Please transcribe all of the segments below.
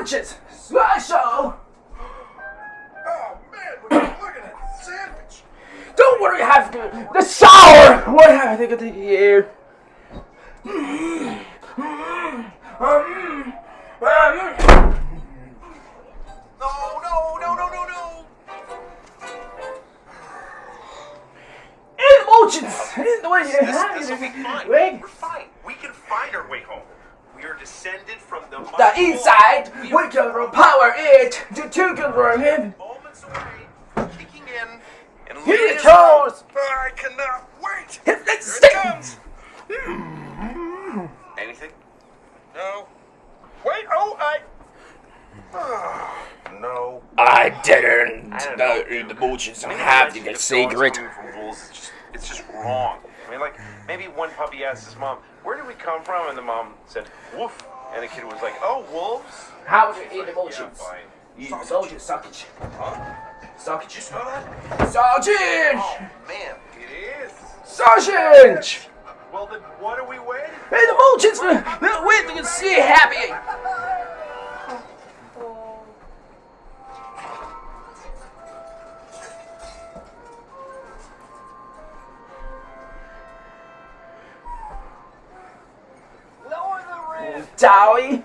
Emotions! Slideshow! Oh man, look at that sandwich! Don't worry, I have to the shower! What have I to here? No! Emotions! The way you have This'll be fine. Wait. We're fine. We can find our way home. We are descended from the inside, we can power it to control him. Moments away, kicking in, and Here leading it us home. goes! I cannot wait. Let's Here it comes. Anything? No. Wait. No. I didn't. I don't know. The emotions. I mean, have to the get dogs secret. coming from wolves, it's just wrong. I mean, like, maybe one puppy asked his mom, "Where did we come from?" And the mom said, "Woof." And the kid was like, "Oh, wolves." How would you eat Yeah, emotions? fine. You sausage, sausage. Huh? Sausage. You smell that? Sausage! Oh man, it is. Sausage! Well, then what are we waiting for? Hey, the emotions! Wait till you see happy! Lower the rim. Dowie?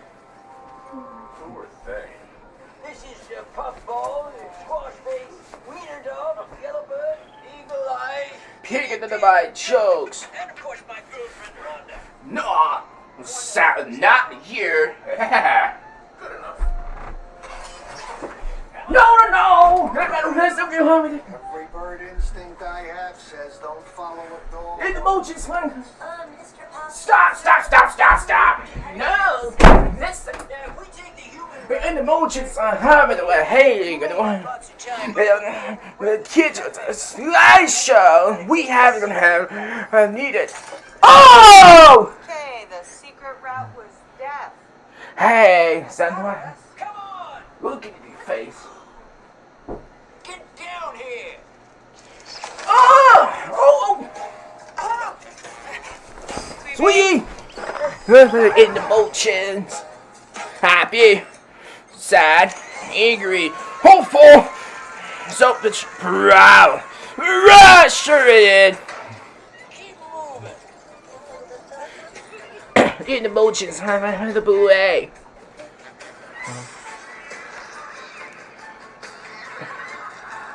Who are they? This is Puffball, Squash Face, Wiener Dog, Yellowbird, Eagle Eye, Pig into my jokes. and of course my girlfriend Rhonda. No, not here. Good enough. No! Every bird instinct I have says don't follow a dog. Hey, the emotions, man. Mr. Puff. Stop! No! Listen. Now, if we take the human And the emotions are having a hating. lots of time, The kids at the slideshow. We haven't have needed. Oh! Okay, the secret route was death. Hey, Sandra. come on, Look at your face. get down here. Oh! Sweet! In the emotions. Happy, sad, angry, hopeful, selfish, proud, frustrated. Keep moving. In the emotions, I'm the boulet.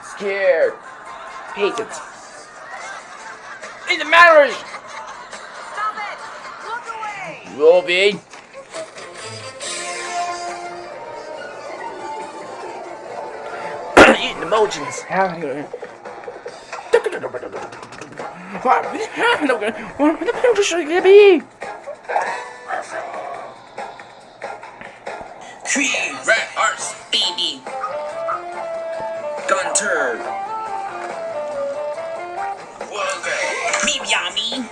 Scared, hated. In the marriage, Stop it! Look away! Robbie. In the emotions, Queen, red hearts, baby. Gunter. Me yummy.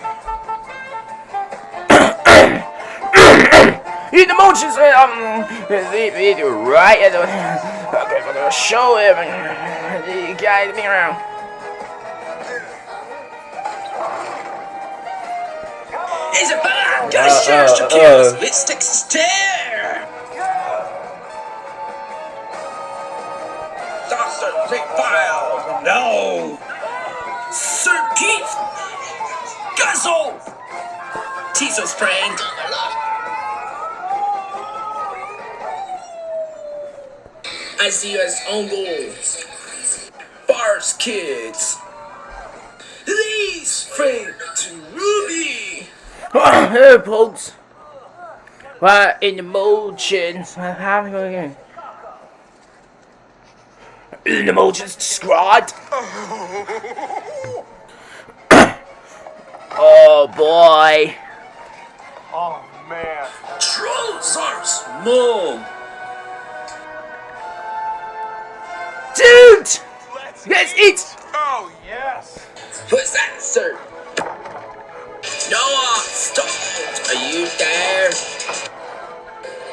In the emotions, they do right at the okay, but they'll show him the guy me around. It's a bad gotta share Shakira's lipstick stare. Dr. File. No. Sir Keith. Guzzle. Teaser sprain. I see you as own goals. Bars kids. Please pray to Ruby. Hey, folks. What in emotions? I'm having again. In emotions, squad. Oh boy. Oh man. Trolls are small. Dude! Let's eat! Oh yes. What's that, sir? Noah, stop! Are you there?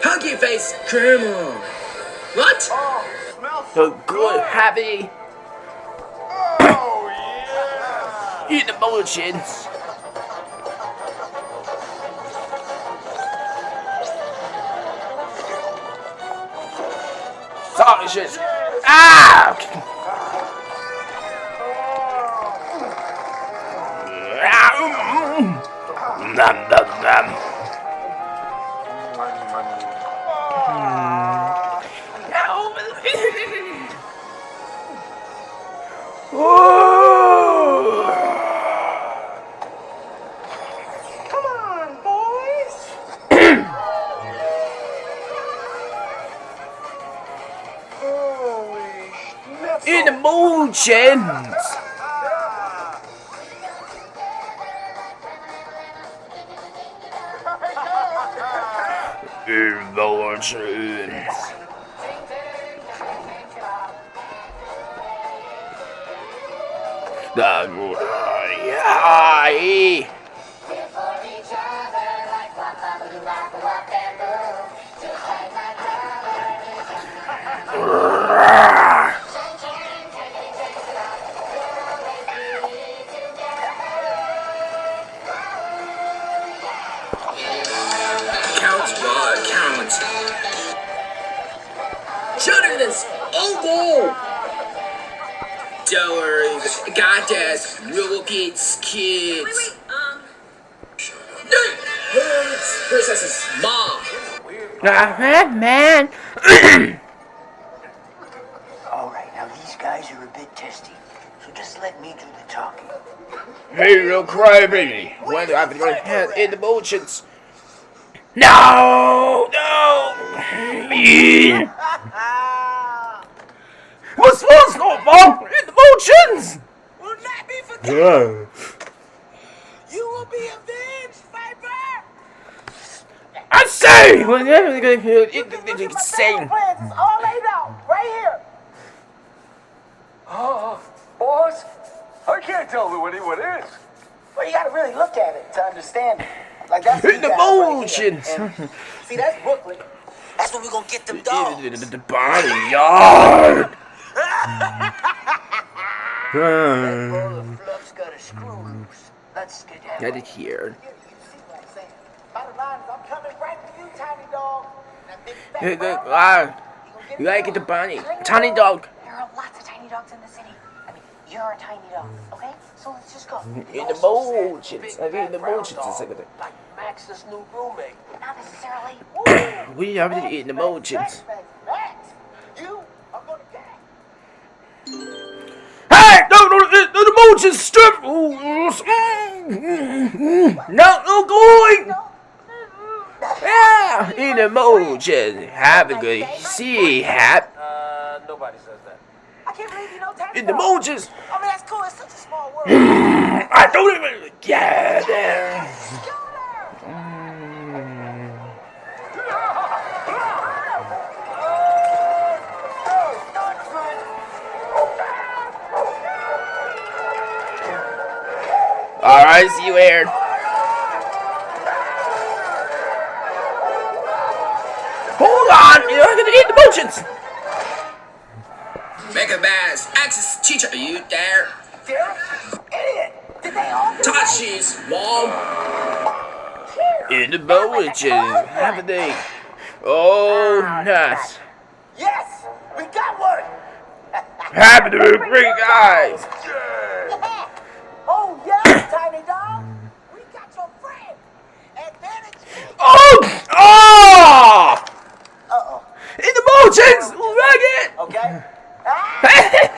Huggy face, come on. What? Oh, smells The good, happy, Oh yeah. eat emotions. emotions. Ah! Nom, nom, nom. Come on, boys. Holy schnitzel. Emotions. Emotions. Yeah. Count, count. Shooting this. Oh, goal. Dora, got this. Rockets, kids. Princess's mom. Man. All right, now these guys are a bit testy, so just let me do the talking. Hey, little crybaby. When do I have to go ahead in emotions? No! What's going on in emotions? Will not be forgotten. You will be avenged, Viper. I say! What are you going to say? Plans is all laid out right here. Boss, I can't tell who anyone is. Well, you gotta really look at it to understand it. Like that's In emotions. See, that's Brooklyn. That's when we're gonna get them dogs. The body yard. Roll of fluff's got a screw loose. Let's get that. Get it here. You see what I'm saying? Bottom line is I'm coming right for you, tiny dog. Now, big fat brown dog, You gotta get the bunny. Tiny dog. There are lots of tiny dogs in the city. I mean, you're a tiny dog, okay? So let's just go. In emotions. I mean, emotions. It's like like Max's new roommate. Not necessarily. we have to eat emotions. Max, you are gonna die. Hey! No, the emotions strip! No, going! Yeah! In emotions. Have a good see, hat. Nobody says that. I can't believe you know tiny In dog. emotions. I mean, that's cool. It's such a small world. I don't even get there. Alright, see you, Aaron. Hold on, you're gonna eat the emotions. Mega Bass, Access teacher, are you there? Derek, idiot! Did they all do Tachi's mom. In the emotions, haven't they? Oh, nice. Yes, we got one. Happy to be great guys. Oh yes, tiny dog. We got your friend. Advantage. Oh! Oh! Uh-oh. In the emotions! Rag it! Okay. Ah!